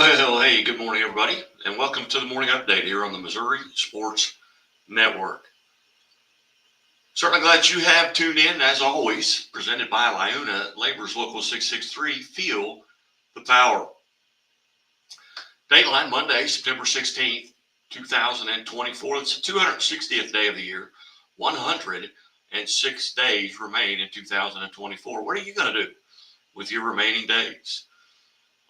Well, hey, good morning, everybody, and welcome to the morning update here on the Missouri Sports Network. Certainly glad you have tuned in, as always, presented by Liuna Labor's Local 663, Feel the Power. Dateline Monday, September 16th, 2024. It's the 260th day of the year. 106 days remain in 2024. What are you going to do with your remaining days?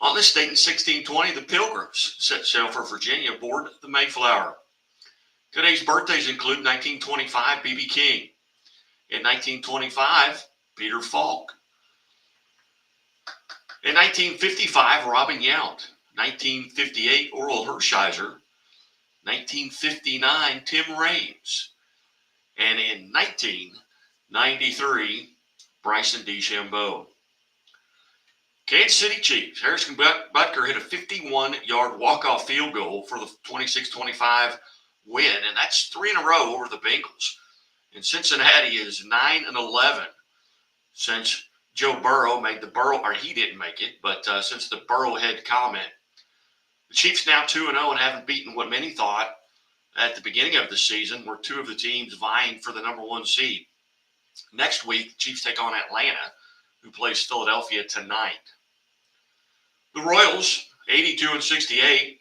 On this date in 1620, the Pilgrims set sail for Virginia aboard the Mayflower. Today's birthdays include 1925, B.B. King. In 1925, Peter Falk. In 1955, Robin Yount. 1958, Orel Hershiser. 1959, Tim Raines. And in 1993, Bryson DeChambeau. Kansas City Chiefs. Harrison Butker hit a 51-yard walk-off field goal for the 26-25 win, and that's 3 in a row over the Bengals. And Cincinnati is 9-11 since Joe Burrow made the Burrow, or he didn't make it, but since the Burrowhead comment. The Chiefs now 2-0 and haven't beaten what many thought at the beginning of the season were two of the teams vying for the number one seed. Next week, the Chiefs take on Atlanta, who plays Philadelphia tonight. The Royals, 82-68,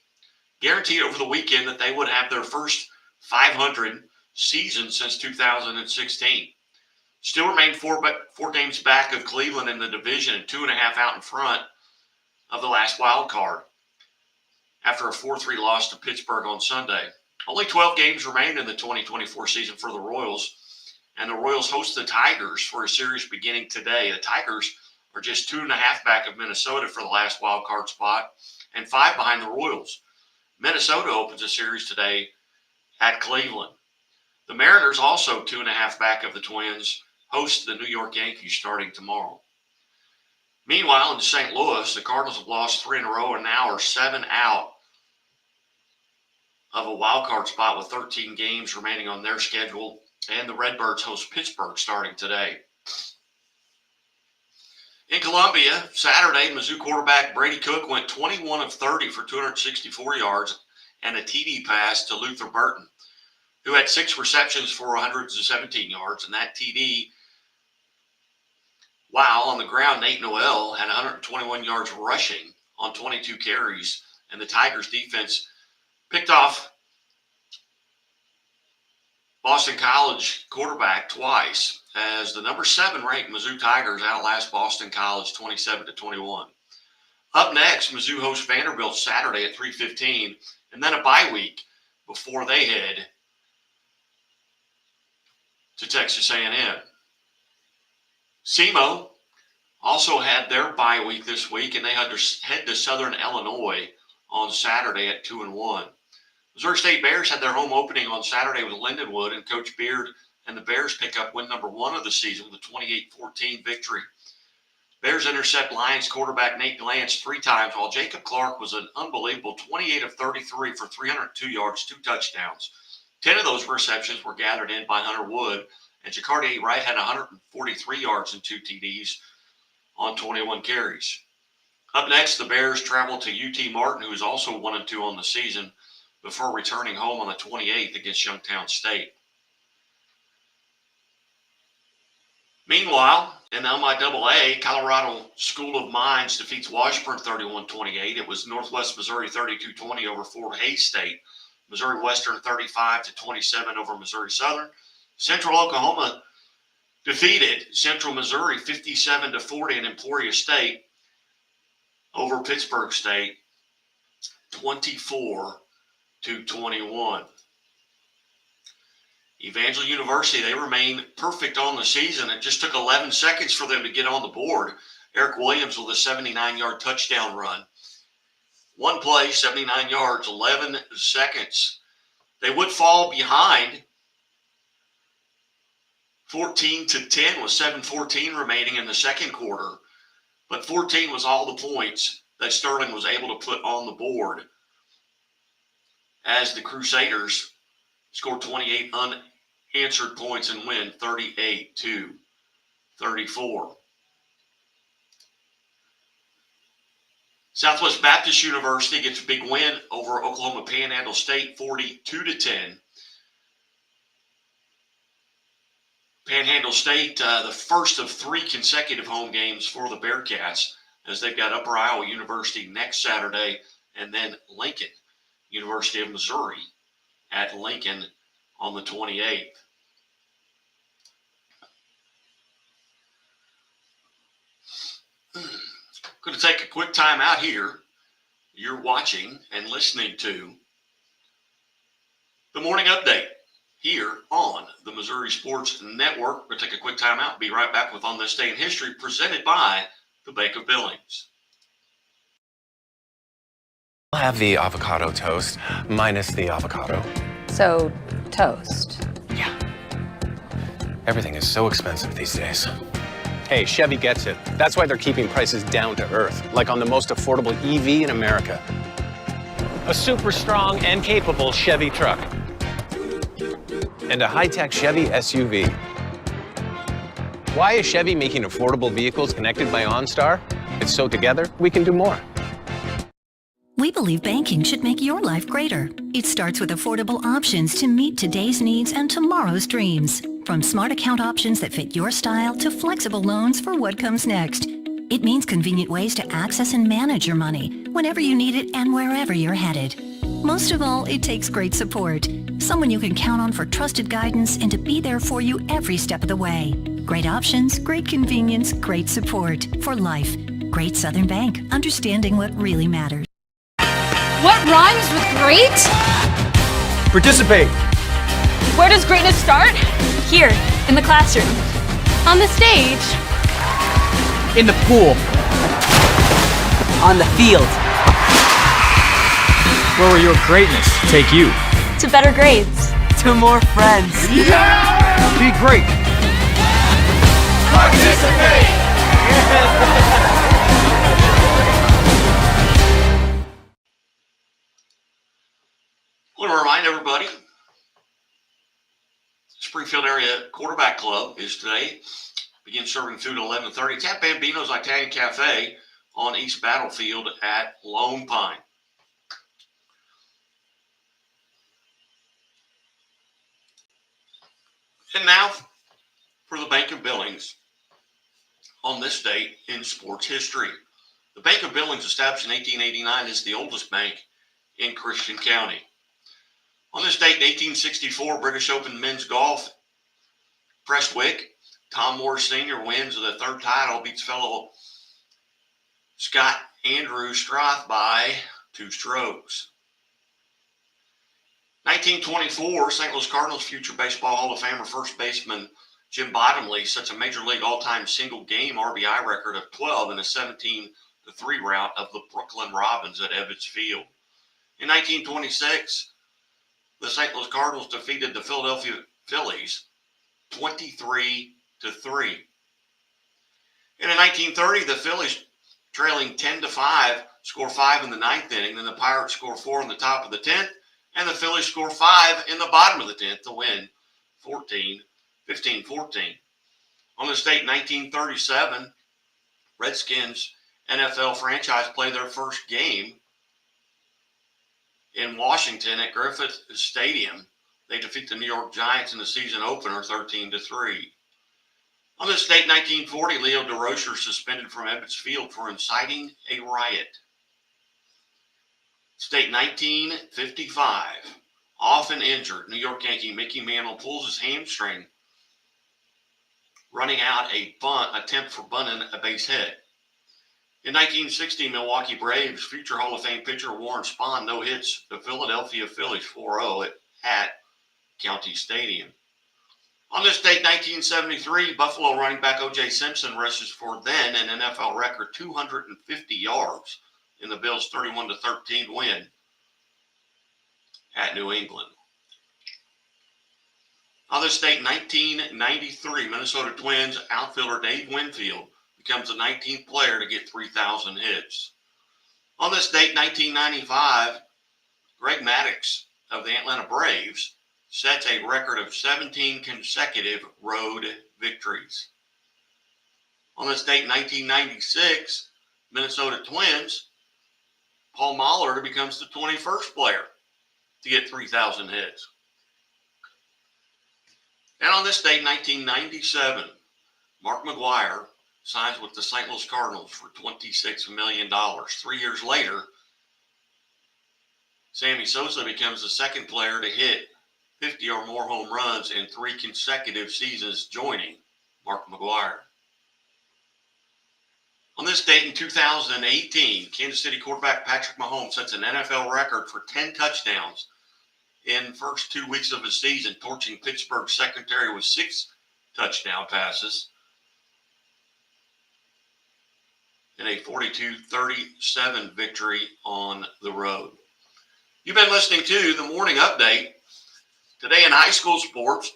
guaranteed over the weekend that they would have their first 500 season since 2016. Still remain four games back of Cleveland in the division and 2.5 out in front of the last wild card after a 4-3 loss to Pittsburgh on Sunday. Only 12 games remain in the 2024 season for the Royals, and the Royals host the Tigers for a series beginning today. The Tigers are just 2.5 back of Minnesota for the last wild card spot and 5 behind the Royals. Minnesota opens a series today at Cleveland. The Mariners, also 2.5 back of the Twins, host the New York Yankees starting tomorrow. Meanwhile, in St. Louis, the Cardinals have lost 3 in a row and now are 7 out of a wild card spot with 13 games remaining on their schedule, and the Redbirds host Pittsburgh starting today. In Columbia, Saturday, Mizzou quarterback Brady Cook went 21 of 30 for 264 yards and a TD pass to Luther Burton, who had 6 receptions for 117 yards, and that TD, while on the ground, Nate Noel had 121 yards rushing on 22 carries, and the Tigers defense picked off Boston College quarterback twice as the number 7 ranked Mizzou Tigers outlast Boston College 27-21. Up next, Mizzou hosts Vanderbilt Saturday at 3:15, and then a bye week before they head to Texas A&M. SEMO also had their bye week this week, and they had to head to Southern Illinois on Saturday at 2-1. Missouri State Bears had their home opening on Saturday with Lindenwood, and Coach Beard and the Bears pick up win number 1 of the season with a 28-14 victory. Bears intercept Lions quarterback Nate Glantz 3 times, while Jacob Clark was an unbelievable 28 of 33 for 302 yards, 2 touchdowns. 10 of those receptions were gathered in by Hunter Wood, and Jacardi Wright had 143 yards and 2 TDs on 21 carries. Up next, the Bears travel to UT Martin, who is also 1-2 on the season, before returning home on the 28th against Youngstown State. Meanwhile, in the MIAA, Colorado School of Mines defeats Washburn 31-28. It was Northwest Missouri 32-20 over Fort Hays State. Missouri Western 35-27 over Missouri Southern. Central Oklahoma defeated Central Missouri 57-40 in Emporia State over Pittsburgh State 24-21. Evangel University, they remain perfect on the season. It just took 11 seconds for them to get on the board. Eric Williams with a 79-yard touchdown run. One play, 79 yards, 11 seconds. They would fall behind 14-10 with 7:14 remaining in the second quarter. But 14 was all the points that Sterling was able to put on the board as the Crusaders scored 28 unanswered points and win 38-34. Southwest Baptist University gets a big win over Oklahoma Panhandle State, 42-10. Panhandle State, the first of 3 consecutive home games for the Bearcats, as they've got Upper Iowa University next Saturday, and then Lincoln, University of Missouri, at Lincoln on the 28th. Going to take a quick time out here. You're watching and listening to the Morning Update here on the Missouri Sports Network. We'll take a quick time out. Be right back with On This Day in History, presented by the Bank of Billings. I'll have the avocado toast, minus the avocado. So, toast. Yeah. Everything is so expensive these days. Hey, Chevy gets it. That's why they're keeping prices down to earth, like on the most affordable EV in America. A super strong and capable Chevy truck. And a high-tech Chevy SUV. Why is Chevy making affordable vehicles connected by OnStar? It's so together, we can do more. We believe banking should make your life greater. It starts with affordable options to meet today's needs and tomorrow's dreams. From smart account options that fit your style to flexible loans for what comes next. It means convenient ways to access and manage your money whenever you need it and wherever you're headed. Most of all, it takes great support. Someone you can count on for trusted guidance and to be there for you every step of the way. Great options, great convenience, great support for life. Great Southern Bank, understanding what really matters. What rhymes with great? Participate. Where does greatness start? Here, in the classroom. On the stage. In the pool. On the field. Where will your greatness take you? To better grades. To more friends. Yeah! Be great. Participate! I want to remind everybody, Springfield Area Quarterback Club is today. Begins serving food at 11:30. It's at Bambino's Italian Cafe on East Battlefield at Lone Pine. And now for the Bank of Billings on this date in sports history. The Bank of Billings, established in 1889, is the oldest bank in Christian County. On this date in 1864, British Open men's golf, Prestwick, Tom Moore Sr. wins the 3rd title, beats fellow Scott Andrew Strath by 2 strokes. 1924, St. Louis Cardinals future Baseball Hall of Famer first baseman Jim Bottomley sets a Major League all-time single-game RBI record of 12 in a 17-3 rout of the Brooklyn Robins at Ebbets Field. In 1926, the St. Louis Cardinals defeated the Philadelphia Phillies 23-3. And in 1930, the Phillies, trailing 10-5, score 5 in the 9th inning. Then the Pirates score 4 in the top of the 10th, and the Phillies score 5 in the bottom of the 10th to win 15-14. On this date, 1937, Redskins NFL franchise play their first game in Washington at Griffith Stadium. They defeat the New York Giants in the season opener 13-3. On this date, 1940, Leo DeRocher suspended from Ebbets Field for inciting a riot. Date 1955, often injured New York Yankee Mickey Mantle pulls his hamstring, running out a bunt attempt for bunting a base hit. In 1960, Milwaukee Braves future Hall of Fame pitcher Warren Spahn no-hits the Philadelphia Phillies 4-0 at County Stadium. On this date, 1973, Buffalo running back O.J. Simpson rushes for then an NFL record 250 yards in the Bills' 31-13 win at New England. On this date, 1993, Minnesota Twins outfielder Dave Winfield becomes the 19th player to get 3,000 hits. On this date, 1995, Greg Maddux of the Atlanta Braves sets a record of 17 consecutive road victories. On this date, 1996, Minnesota Twins Paul Mahler becomes the 21st player to get 3,000 hits. And on this date, 1997, Mark McGwire signs with the St. Louis Cardinals for $26 million. 3 years later, Sammy Sosa becomes the second player to hit 50 or more home runs in 3 consecutive seasons, joining Mark McGwire. On this date in 2018, Kansas City quarterback Patrick Mahomes sets an NFL record for 10 touchdowns in the first 2 weeks of his season, torching Pittsburgh's secondary with 6 touchdown passes in a 42-37 victory on the road. You've been listening to the Morning Update. Today in high school sports,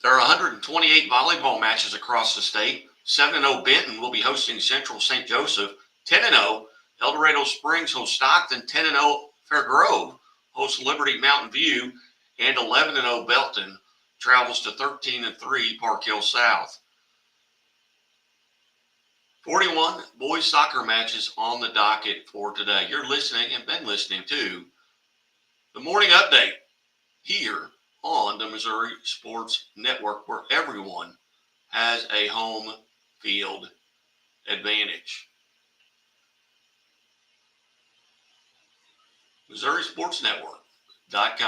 there are 128 volleyball matches across the state. 7-0 Benton will be hosting Central St. Joseph. 10-0 El Dorado Springs hosts Stockton. 10-0 Fair Grove hosts Liberty Mountain View. And 11-0 Belton travels to 13-3 Park Hill South. 41 boys soccer matches on the docket for today. You're listening and been listening to the Morning Update here on the Missouri Sports Network, where everyone has a home field advantage. MissouriSportsNetwork.com.